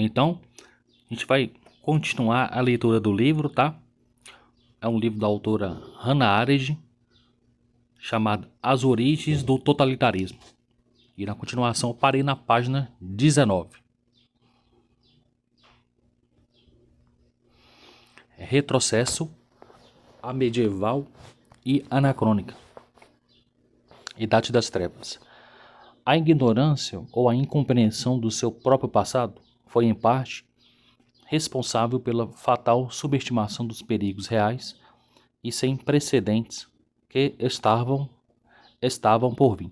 Então, a gente vai continuar a leitura do livro, tá? É um livro da autora Hannah Arendt, chamado As Origens do Totalitarismo. E na continuação eu parei na página 19. Retrocesso a medieval e anacrônica. Idade das Trevas. A ignorância ou a incompreensão do seu próprio passado foi, em parte, responsável pela fatal subestimação dos perigos reais e sem precedentes que estavam por vir.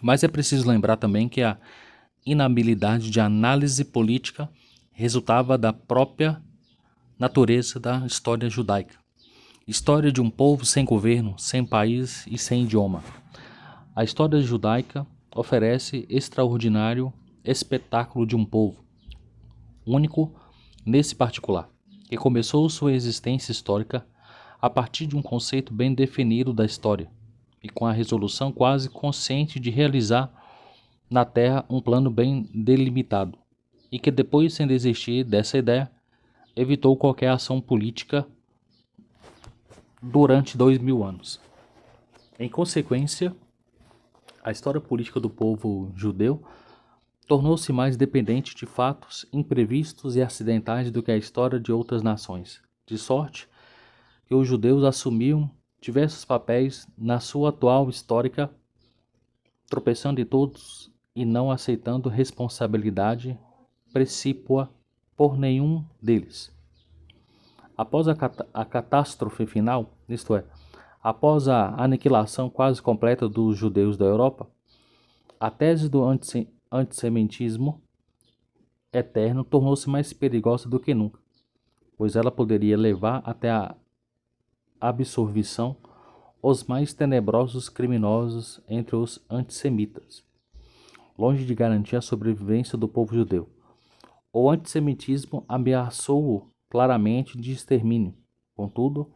Mas é preciso lembrar também que a inabilidade de análise política resultava da própria natureza da história judaica. História de um povo sem governo, sem país e sem idioma. A história judaica oferece extraordinário espetáculo de um povo, único nesse particular, que começou sua existência histórica a partir de um conceito bem definido da história e com a resolução quase consciente de realizar na Terra um plano bem delimitado, e que depois, sem desistir dessa ideia, evitou qualquer ação política durante 2000 anos. Em consequência, a história política do povo judeu tornou-se mais dependente de fatos imprevistos e acidentais do que a história de outras nações, de sorte que os judeus assumiam diversos papéis na sua atual histórica, tropeçando em todos e não aceitando responsabilidade precípua por nenhum deles. Após a catástrofe final, isto é, após a aniquilação quase completa dos judeus da Europa, a tese do antissemitismo eterno tornou-se mais perigosa do que nunca, pois ela poderia levar até a absorvição os mais tenebrosos criminosos entre os antissemitas, longe de garantir a sobrevivência do povo judeu. O antissemitismo ameaçou-o claramente de extermínio. Contudo,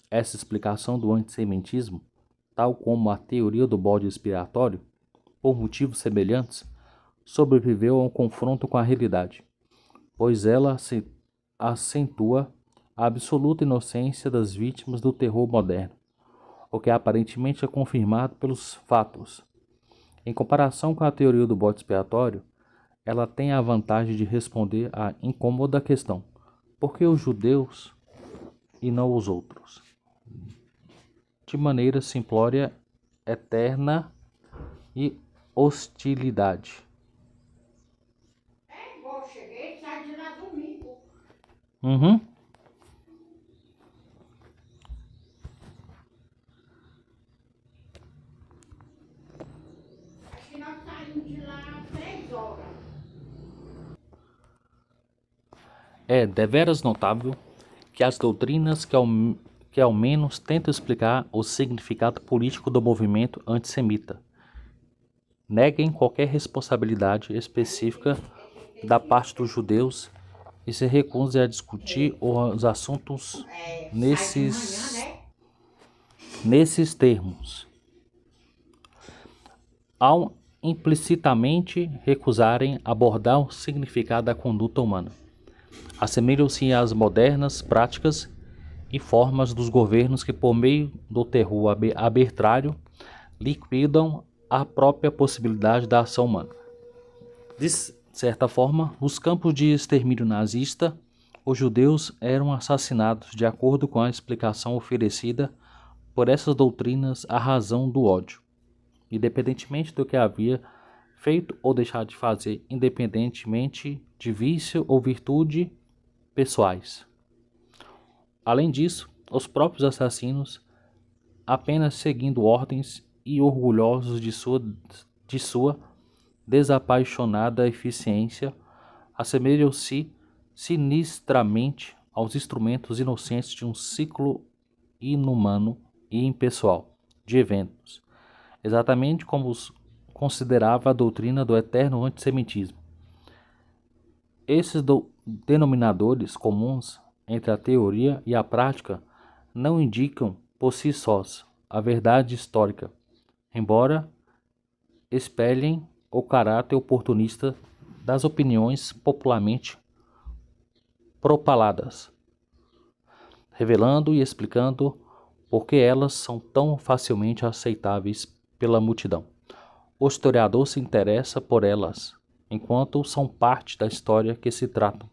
essa explicação do antissemitismo, tal como a teoria do bode expiatório, por motivos semelhantes, sobreviveu ao confronto com a realidade, pois ela acentua a absoluta inocência das vítimas do terror moderno, o que aparentemente é confirmado pelos fatos. Em comparação com a teoria do bode expiatório, ela tem a vantagem de responder à incômoda questão: por que os judeus e não os outros? De maneira simplória, eterna e hostilidade. Cheguei, sai de lá domingo. Uhum. Acho que nós saímos de lá 3 horas. É deveras notável que as doutrinas que ao menos tentam explicar o significado político do movimento antissemita neguem qualquer responsabilidade específica da parte dos judeus e se recusem a discutir os assuntos nesses termos, ao implicitamente recusarem abordar o significado da conduta humana. Assemelham-se às modernas práticas e formas dos governos que, por meio do terror arbitrário, liquidam a própria possibilidade da ação humana. De certa forma, nos campos de extermínio nazista, os judeus eram assassinados de acordo com a explicação oferecida por essas doutrinas à razão do ódio, independentemente do que havia feito ou deixado de fazer, independentemente de vício ou virtude pessoais. Além disso, os próprios assassinos, apenas seguindo ordens e orgulhosos de sua desapaixonada eficiência, assemelham-se sinistramente aos instrumentos inocentes de um ciclo inumano e impessoal de eventos, exatamente como os considerava a doutrina do eterno antissemitismo. Esses denominadores comuns entre a teoria e a prática não indicam por si sós a verdade histórica, embora espelhem o caráter oportunista das opiniões popularmente propaladas, revelando e explicando por que elas são tão facilmente aceitáveis pela multidão. O historiador se interessa por elas, enquanto são parte da história que se tratam,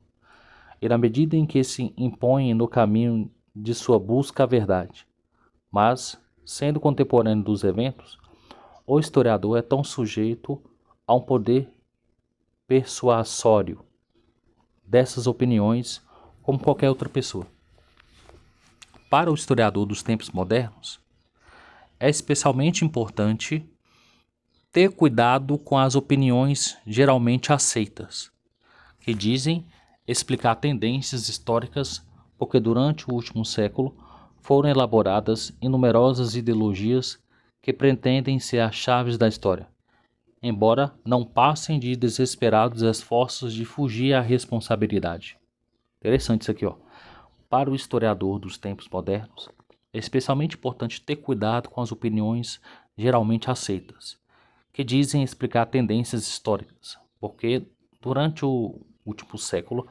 e na medida em que se impõem no caminho de sua busca à verdade. Mas, sendo contemporâneo dos eventos, o historiador é tão sujeito a um poder persuasório dessas opiniões como qualquer outra pessoa. Para o historiador dos tempos modernos, é especialmente importante ter cuidado com as opiniões geralmente aceitas, que dizem explicar tendências históricas, porque durante o último século foram elaboradas innumerosas ideologias que pretendem ser as chaves da história, embora não passem de desesperados esforços de fugir à responsabilidade. Interessante isso aqui, ó. Para o historiador dos tempos modernos, é especialmente importante ter cuidado com as opiniões geralmente aceitas, que dizem explicar tendências históricas, porque durante o último século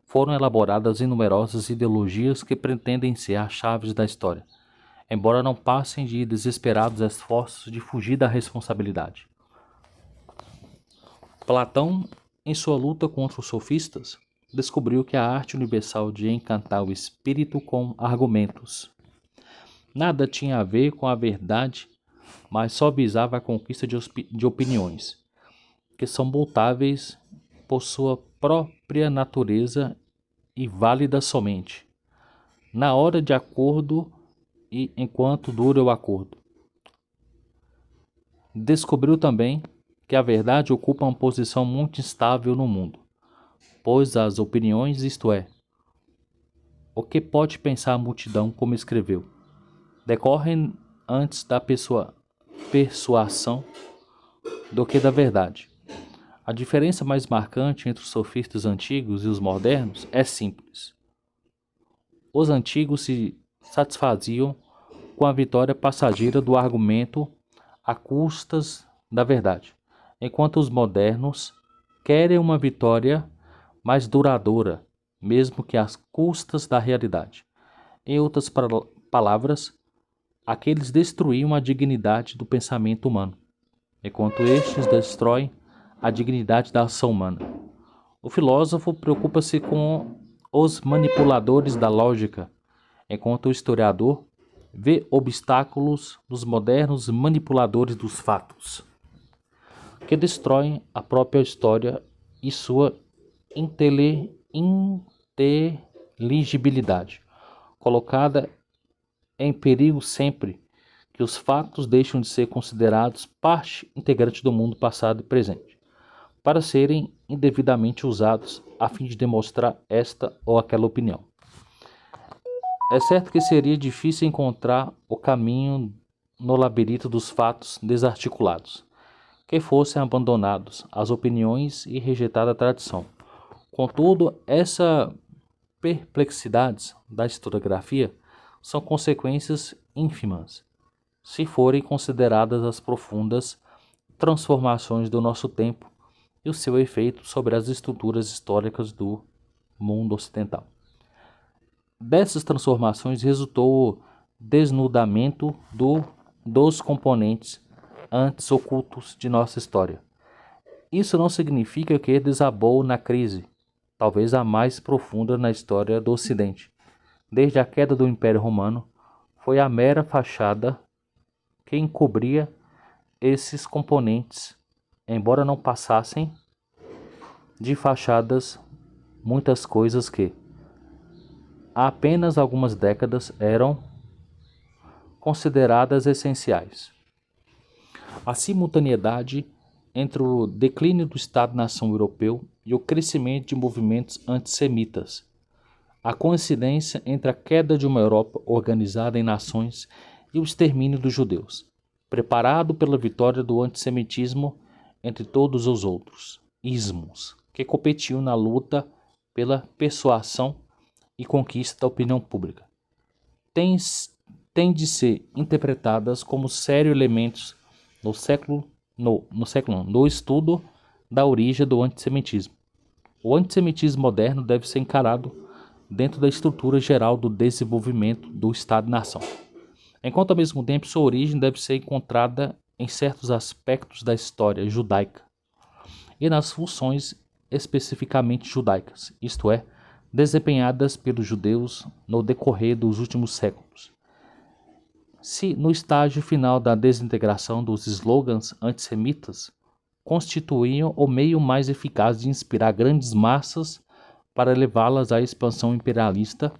foram elaboradas innumerosas ideologias que pretendem ser as chaves da história, embora não passem de desesperados esforços de fugir da responsabilidade. Platão, em sua luta contra os sofistas, descobriu que a arte universal de encantar o espírito com argumentos nada tinha a ver com a verdade, mas só visava a conquista de opiniões, que são mutáveis por sua própria natureza e válidas somente na hora de acordo e enquanto dura o acordo. Descobriu também que a verdade ocupa uma posição muito instável no mundo, pois as opiniões, isto é, o que pode pensar a multidão, como escreveu, decorrem antes da persuasão do que da verdade. A diferença mais marcante entre os sofistas antigos e os modernos é simples. Os antigos se satisfaziam com a vitória passageira do argumento a custas da verdade, enquanto os modernos querem uma vitória mais duradoura, mesmo que às custas da realidade. Em outras palavras, aqueles destruíam a dignidade do pensamento humano, enquanto estes destroem a dignidade da ação humana. O filósofo preocupa-se com os manipuladores da lógica, enquanto o historiador vê obstáculos nos modernos manipuladores dos fatos, que destroem a própria história e sua inteligibilidade, colocada em perigo sempre que os fatos deixam de ser considerados parte integrante do mundo passado e presente, para serem indevidamente usados a fim de demonstrar esta ou aquela opinião. É certo que seria difícil encontrar o caminho no labirinto dos fatos desarticulados, que fossem abandonados às opiniões e rejeitada a tradição. Contudo, essas perplexidades da historiografia são consequências ínfimas, se forem consideradas as profundas transformações do nosso tempo e o seu efeito sobre as estruturas históricas do mundo ocidental. Dessas transformações resultou o desnudamento dos componentes antes ocultos de nossa história. Isso não significa que desabou na crise, talvez a mais profunda na história do Ocidente. Desde a queda do Império Romano, foi a mera fachada que encobria esses componentes, embora não passassem de fachadas muitas coisas que, há apenas algumas décadas, eram consideradas essenciais. A simultaneidade entre o declínio do Estado-nação europeu e o crescimento de movimentos antissemitas, a coincidência entre a queda de uma Europa organizada em nações e o extermínio dos judeus, preparado pela vitória do antissemitismo entre todos os outros ismos que competiam na luta pela persuasão e conquista da opinião pública, têm de ser interpretadas como sérios elementos no século no século I, no estudo da origem do antissemitismo. O antissemitismo moderno deve ser encarado dentro da estrutura geral do desenvolvimento do Estado-nação, enquanto ao mesmo tempo sua origem deve ser encontrada em certos aspectos da história judaica e nas funções especificamente judaicas, isto é, desempenhadas pelos judeus no decorrer dos últimos séculos. Se no estágio final da desintegração dos slogans antissemitas constituíam o meio mais eficaz de inspirar grandes massas para levá-las à expansão imperialista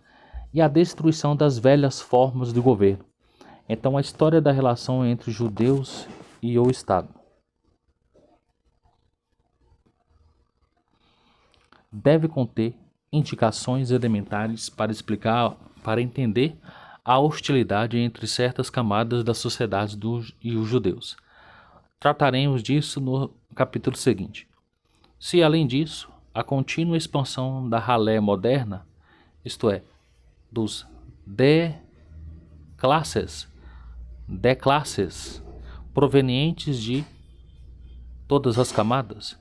e à destruição das velhas formas de governo. Então, a história da relação entre judeus e o Estado deve conter indicações elementares para entender a hostilidade entre certas camadas da sociedade e os judeus. Trataremos disso no capítulo seguinte. Se, além disso, a contínua expansão da ralé moderna, isto é, dos declasses, provenientes de todas as camadas,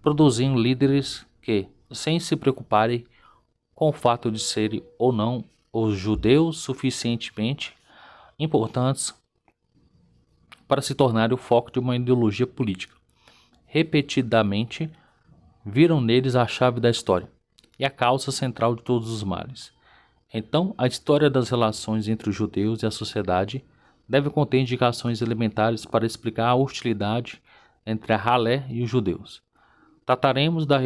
produzindo líderes que, sem se preocuparem com o fato de serem ou não os judeus suficientemente importantes para se tornarem o foco de uma ideologia política, repetidamente viram neles a chave da história e a causa central de todos os males. Então, a história das relações entre os judeus e a sociedade deve conter indicações elementares para explicar a hostilidade entre a ralé e os judeus. Trataremos da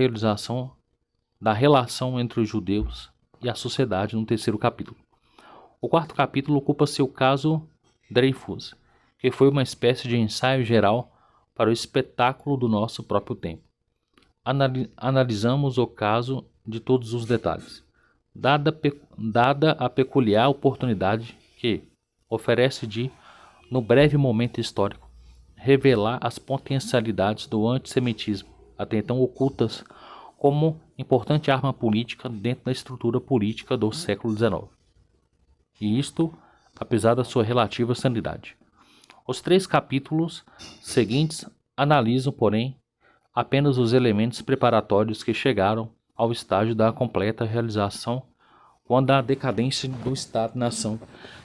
relação entre os judeus e a sociedade no terceiro capítulo. O quarto capítulo ocupa-se do caso Dreyfus, que foi uma espécie de ensaio geral para o espetáculo do nosso próprio tempo. Analisamos o caso de todos os detalhes, dada a peculiar oportunidade que oferece de, no breve momento histórico, revelar as potencialidades do antissemitismo, até então ocultas como importante arma política dentro da estrutura política do século XIX. E isto, apesar da sua relativa sanidade. Os 3 capítulos seguintes analisam, porém, apenas os elementos preparatórios que chegaram ao estágio da completa realização quando a decadência do Estado-nação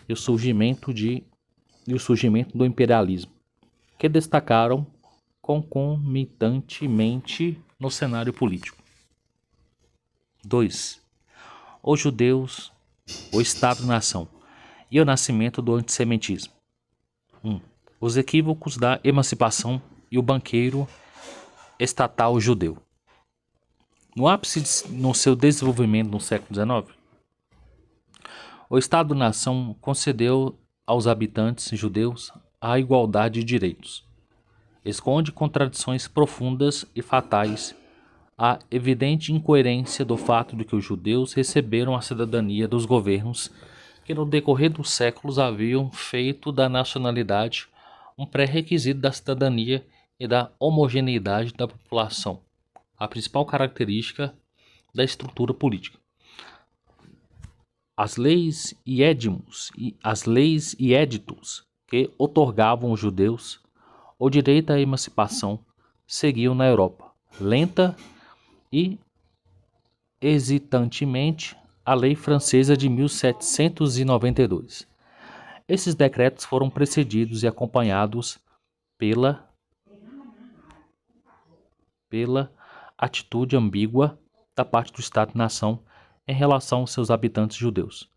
e o surgimento do imperialismo, que destacaram concomitantemente no cenário político. 2. Os judeus, o Estado-nação e o nascimento do antissemitismo. 1. Os equívocos da emancipação e o banqueiro estatal judeu. No ápice no seu desenvolvimento no século XIX, o Estado-nação concedeu aos habitantes judeus a igualdade de direitos. Esconde contradições profundas e fatais a evidente incoerência do fato de que os judeus receberam a cidadania dos governos que no decorrer dos séculos haviam feito da nacionalidade um pré-requisito da cidadania e da homogeneidade da população, a principal característica da estrutura política. As leis e editos que otorgavam aos judeus o direito à emancipação seguiam na Europa, lenta e hesitantemente, a lei francesa de 1792. Esses decretos foram precedidos e acompanhados pela atitude ambígua da parte do Estado-nação em relação aos seus habitantes judeus.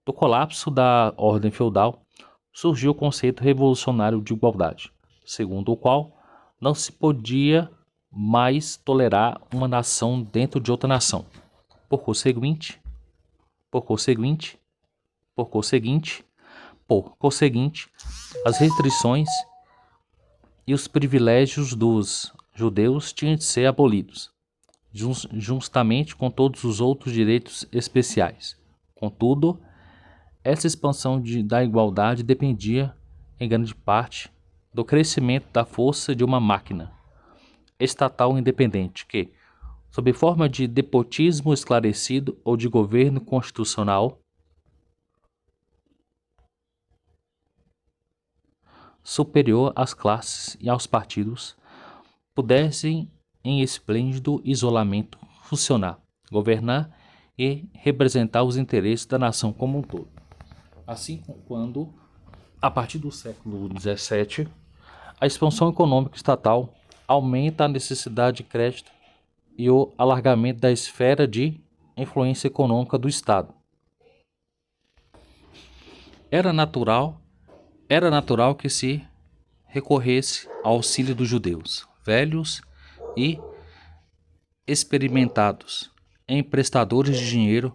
Do colapso da ordem feudal, surgiu o conceito revolucionário de igualdade, segundo o qual não se podia mais tolerar uma nação dentro de outra nação. Por conseguinte, as restrições e os privilégios dos judeus tinham de ser abolidos, juntamente com todos os outros direitos especiais. Contudo, essa expansão da igualdade dependia, em grande parte, do crescimento da força de uma máquina estatal independente que, sob forma de despotismo esclarecido ou de governo constitucional, superior às classes e aos partidos, pudessem, em esplêndido isolamento, funcionar, governar e representar os interesses da nação como um todo. Assim, quando, a partir do século XVII, a expansão econômica estatal aumenta a necessidade de crédito e o alargamento da esfera de influência econômica do Estado. Era natural que se recorresse ao auxílio dos judeus, velhos e experimentados, emprestadores de dinheiro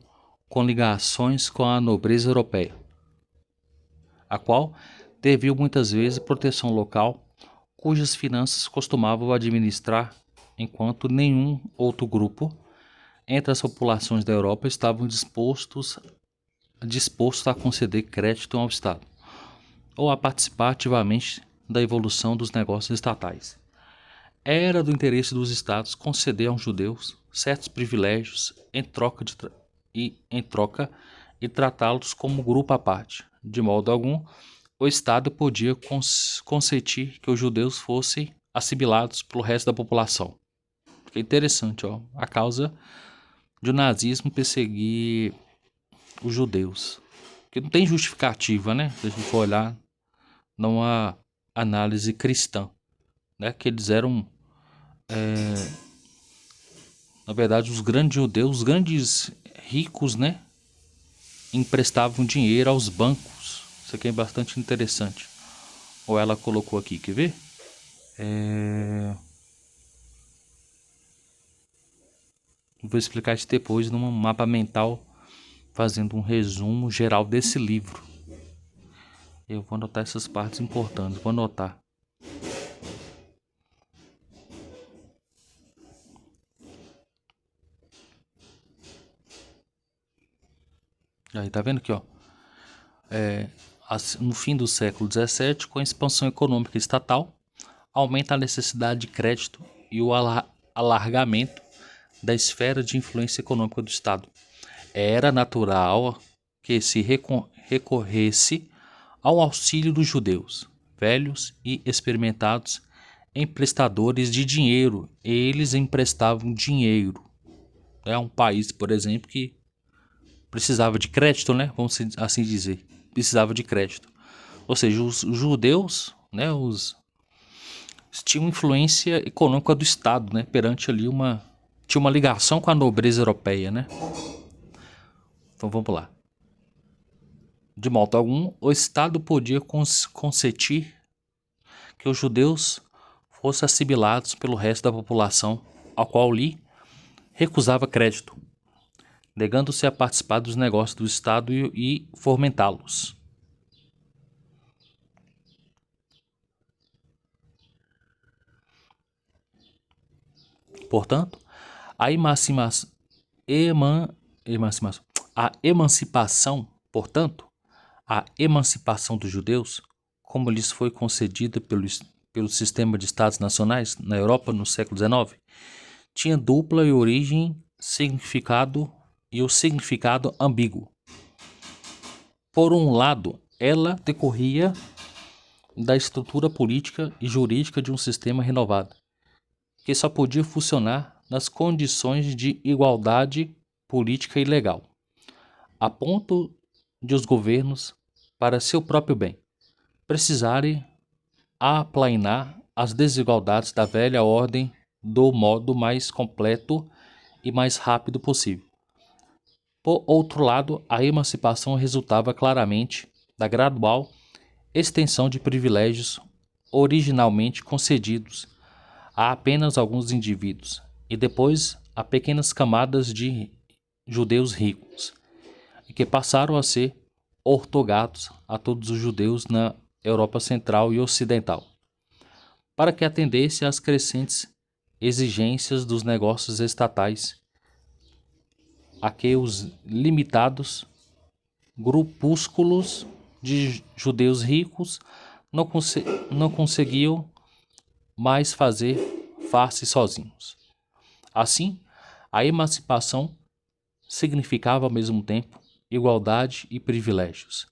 com ligações com a nobreza europeia, a qual deviam muitas vezes proteção local, cujas finanças costumavam administrar, enquanto nenhum outro grupo entre as populações da Europa estavam dispostos a conceder crédito ao Estado, ou a participar ativamente da evolução dos negócios estatais. Era do interesse dos estados conceder aos judeus certos privilégios em troca e tratá-los como grupo à parte. De modo algum, o Estado podia consentir que os judeus fossem assimilados pelo resto da população. É interessante, ó, a causa de o nazismo perseguir os judeus, que não tem justificativa, né? Se a gente for olhar numa análise cristã, né? Que eles eram, na verdade, os grandes judeus, os grandes ricos, né? Emprestavam dinheiro aos bancos. Isso aqui é bastante interessante. Ou ela colocou aqui, quer ver? Vou explicar isso depois num mapa mental, fazendo um resumo geral desse livro. Eu vou anotar essas partes importantes, vou anotar. Aí, tá vendo aqui, ó? No fim do século XVII, com a expansão econômica estatal, aumenta a necessidade de crédito e o alargamento da esfera de influência econômica do Estado. Era natural que se recorresse ao auxílio dos judeus, velhos e experimentados emprestadores de dinheiro. Eles emprestavam dinheiro. É um país, por exemplo, que precisava de crédito, né? Vamos assim dizer. Precisava de crédito. Ou seja, os judeus, né? Tinham influência econômica do Estado, né? Perante ali tinha uma ligação com a nobreza europeia, né? Então vamos lá. De modo algum, o Estado podia consentir que os judeus fossem assimilados pelo resto da população, ao qual lhe recusava crédito, negando-se a participar dos negócios do Estado e fomentá-los. Portanto, a emancipação dos judeus, como lhes foi concedida pelo sistema de estados nacionais na Europa no século XIX, tinha dupla origem e o significado ambíguo. Por um lado, ela decorria da estrutura política e jurídica de um sistema renovado, que só podia funcionar nas condições de igualdade política e legal, a ponto de os governos, para seu próprio bem, precisarem aplainar as desigualdades da velha ordem do modo mais completo e mais rápido possível. Por outro lado, a emancipação resultava claramente da gradual extensão de privilégios originalmente concedidos a apenas alguns indivíduos e depois a pequenas camadas de judeus ricos, e que passaram a ser ortogados a todos os judeus na Europa Central e Ocidental, para que atendesse às crescentes exigências dos negócios estatais, a que os limitados grupúsculos de judeus ricos não conseguiam mais fazer face sozinhos. Assim, a emancipação significava ao mesmo tempo igualdade e privilégios,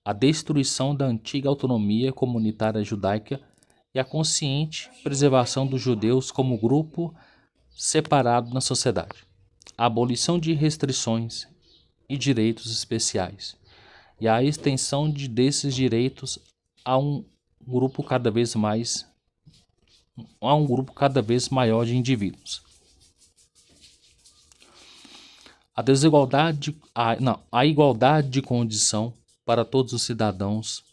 a destruição da antiga autonomia comunitária judaica e a consciente preservação dos judeus como grupo separado na sociedade, a abolição de restrições e direitos especiais, e a extensão desses direitos a um grupo cada vez maior de indivíduos. A igualdade de condição para todos os cidadãos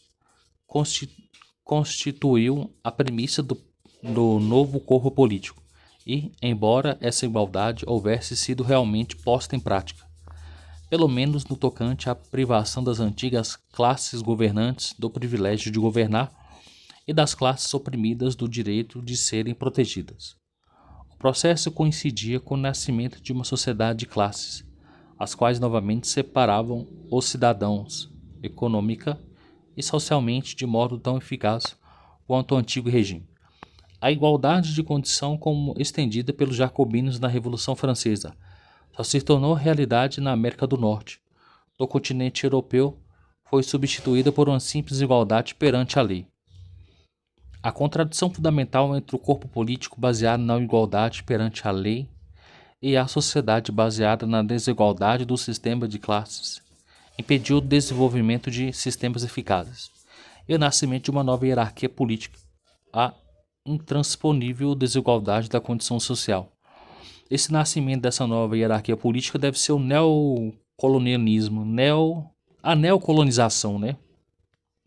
constituiu a premissa do novo corpo político, e, embora essa igualdade houvesse sido realmente posta em prática, pelo menos no tocante à privação das antigas classes governantes do privilégio de governar e das classes oprimidas do direito de serem protegidas. O processo coincidia com o nascimento de uma sociedade de classes, as quais novamente separavam os cidadãos econômica e socialmente de modo tão eficaz quanto o antigo regime. A igualdade de condição, como estendida pelos jacobinos na Revolução Francesa, só se tornou realidade na América do Norte. No continente europeu, foi substituída por uma simples igualdade perante a lei. A contradição fundamental entre o corpo político baseado na igualdade perante a lei e a sociedade baseada na desigualdade do sistema de classes impediu o desenvolvimento de sistemas eficazes e o nascimento de uma nova hierarquia política, a intransponível desigualdade da condição social. Esse nascimento dessa nova hierarquia política deve ser o neocolonialismo, a neocolonização, né?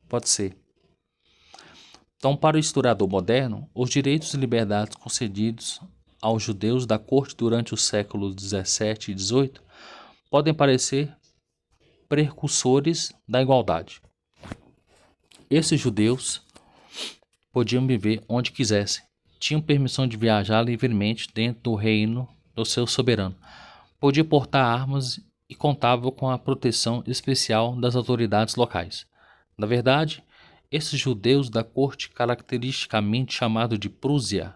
Pode ser. Então, para o historiador moderno, os direitos e liberdades concedidos aos judeus da corte durante os séculos XVII e XVIII podem parecer precursores da igualdade. Esses judeus podiam viver onde quisessem, tinham permissão de viajar livremente dentro do reino do seu soberano, podiam portar armas e contavam com a proteção especial das autoridades locais. Na verdade, esses judeus da corte, caracteristicamente chamado de Prússia,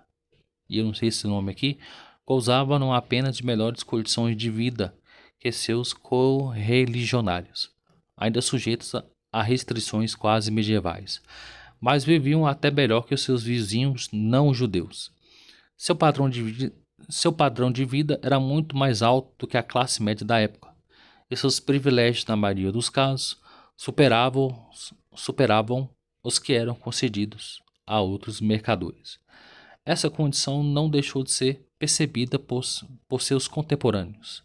e eu não sei esse nome aqui, gozavam não apenas de melhores condições de vida que seus correligionários, ainda sujeitos a restrições quase medievais, mas viviam até melhor que os seus vizinhos não-judeus. Seu padrão de vida era muito mais alto do que a classe média da época, e seus privilégios, na maioria dos casos, superavam os que eram concedidos a outros mercadores. Essa condição não deixou de ser percebida por seus contemporâneos.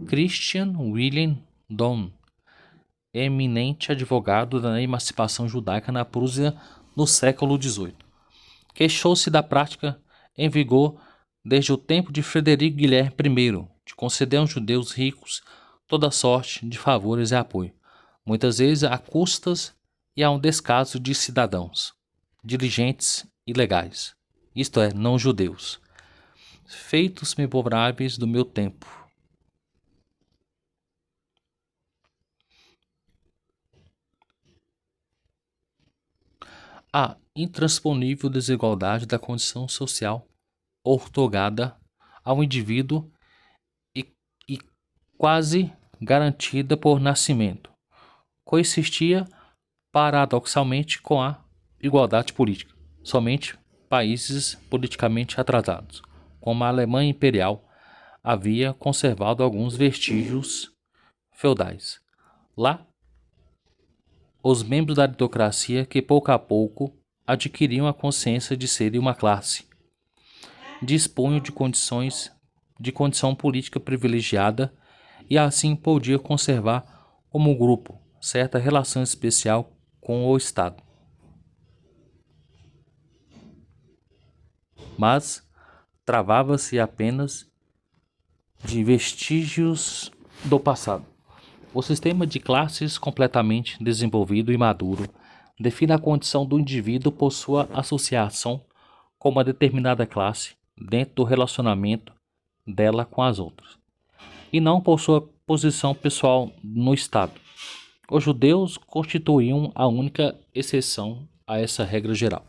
Christian William Dohm, eminente advogado da emancipação judaica na Prússia no século XVIII, queixou-se da prática em vigor desde o tempo de Frederico Guilherme I, de conceder aos judeus ricos toda sorte de favores e apoio, muitas vezes a custas e a um descaso de cidadãos, diligentes e legais, isto é, não judeus, feitos memoráveis do meu tempo. A intransponível desigualdade da condição social outorgada ao indivíduo e quase garantida por nascimento, coexistia paradoxalmente com a igualdade política. Somente países politicamente atrasados, como a Alemanha Imperial, havia conservado alguns vestígios feudais. Lá, os membros da aristocracia que pouco a pouco adquiriam a consciência de serem uma classe, dispunham de condição política privilegiada e assim podiam conservar como grupo certa relação especial com o Estado. Mas travava-se apenas de vestígios do passado. O sistema de classes completamente desenvolvido e maduro define a condição do indivíduo por sua associação com uma determinada classe dentro do relacionamento dela com as outras, e não por sua posição pessoal no Estado. Os judeus constituíam a única exceção a essa regra geral.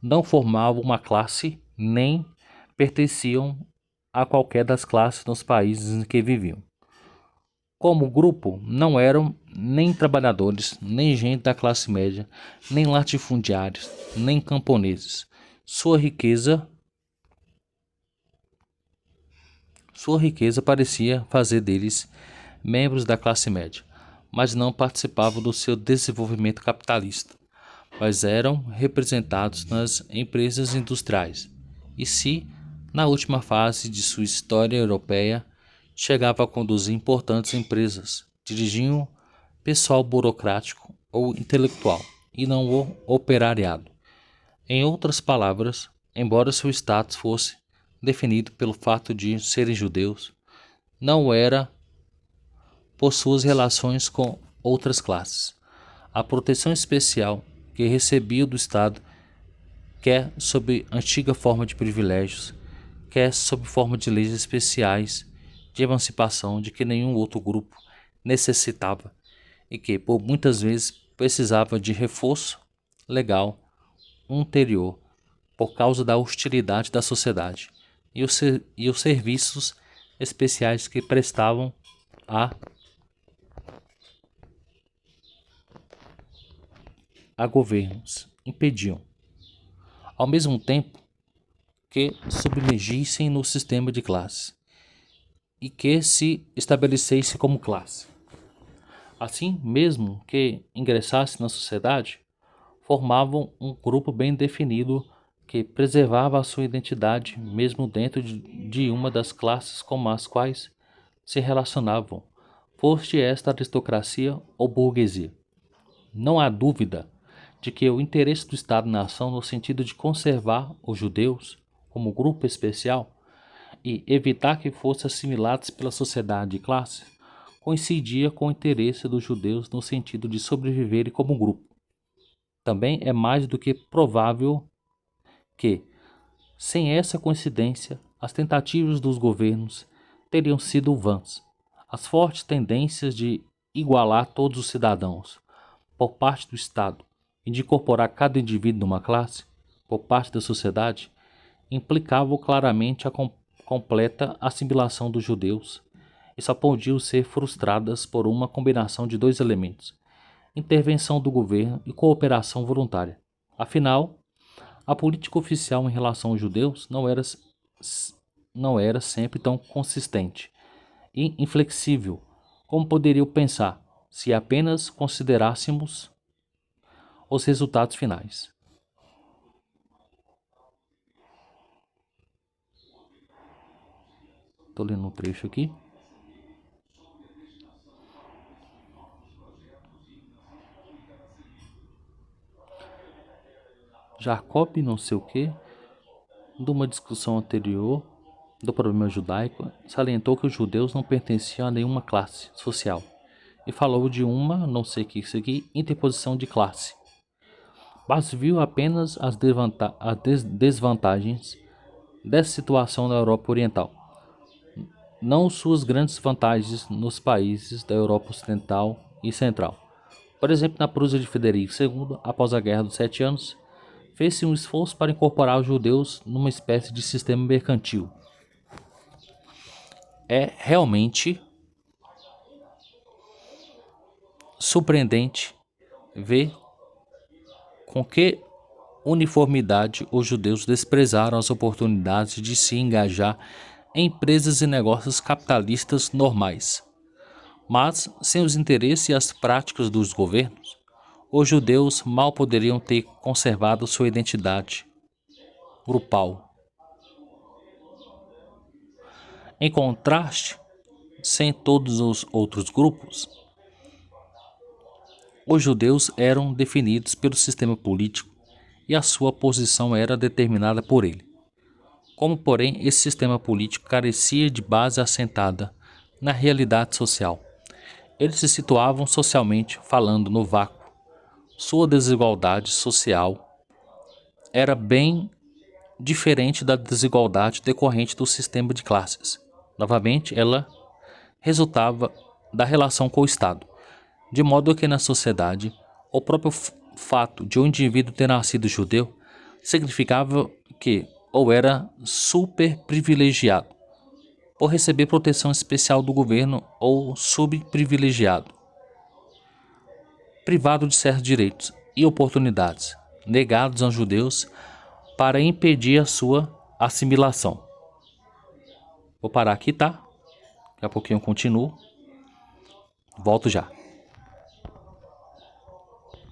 Não formavam uma classe nem pertenciam a qualquer das classes nos países em que viviam. Como grupo, não eram nem trabalhadores, nem gente da classe média, nem latifundiários, nem camponeses. Sua riqueza parecia fazer deles membros da classe média, mas não participavam do seu desenvolvimento capitalista, mas eram representados nas empresas industriais. E se, na última fase de sua história europeia, chegava a conduzir importantes empresas, dirigiam pessoal burocrático ou intelectual, e não o operariado. Em outras palavras, embora seu status fosse definido pelo fato de serem judeus, não era por suas relações com outras classes. A proteção especial que recebia do Estado, quer sob antiga forma de privilégios, quer sob forma de leis especiais de emancipação de que nenhum outro grupo necessitava e que, por muitas vezes, precisava de reforço legal ulterior por causa da hostilidade da sociedade e os serviços especiais que prestavam a governos impediam, ao mesmo tempo, que submergissem no sistema de classe e que se estabelecesse como classe. Assim, mesmo que ingressasse na sociedade, formavam um grupo bem definido que preservava a sua identidade mesmo dentro de uma das classes com as quais se relacionavam, foste esta aristocracia ou burguesia. Não há dúvida de que o interesse do Estado-nação no sentido de conservar os judeus como grupo especial e evitar que fossem assimilados pela sociedade de classe coincidia com o interesse dos judeus no sentido de sobreviverem como grupo. Também é mais do que provável que, sem essa coincidência, as tentativas dos governos teriam sido vãs. As fortes tendências de igualar todos os cidadãos por parte do Estado e de incorporar cada indivíduo numa classe por parte da sociedade implicavam claramente a completa assimilação dos judeus e só podiam ser frustradas por uma combinação de dois elementos: intervenção do governo e cooperação voluntária. Afinal, a política oficial em relação aos judeus não era sempre tão consistente e inflexível como poderiam pensar se apenas considerássemos os resultados finais. Estou lendo um trecho aqui. Jacob não sei o que, de uma discussão anterior do problema judaico, salientou que os judeus não pertenciam a nenhuma classe social e falou de uma, não sei o que isso aqui, interposição de classe, mas viu apenas as desvantagens dessa situação na Europa Oriental, não suas grandes vantagens nos países da Europa Ocidental e Central. Por exemplo, na Prússia de Frederico II, após a Guerra dos 7 Anos, fez-se um esforço para incorporar os judeus numa espécie de sistema mercantil. É realmente surpreendente ver com que uniformidade os judeus desprezaram as oportunidades de se engajar em empresas e negócios capitalistas normais. Mas, sem os interesses e as práticas dos governos, os judeus mal poderiam ter conservado sua identidade grupal. Em contraste, sem todos os outros grupos, os judeus eram definidos pelo sistema político e a sua posição era determinada por ele. Como, porém, esse sistema político carecia de base assentada na realidade social, eles se situavam socialmente falando no vácuo. Sua desigualdade social era bem diferente da desigualdade decorrente do sistema de classes. Novamente, ela resultava da relação com o Estado, de modo que na sociedade, o próprio fato de um indivíduo ter nascido judeu significava que ou era super privilegiado por receber proteção especial do governo ou subprivilegiado privado de certos direitos e oportunidades negados aos judeus para impedir a sua assimilação. Vou parar aqui, tá? Daqui a pouquinho eu continuo. Volto já.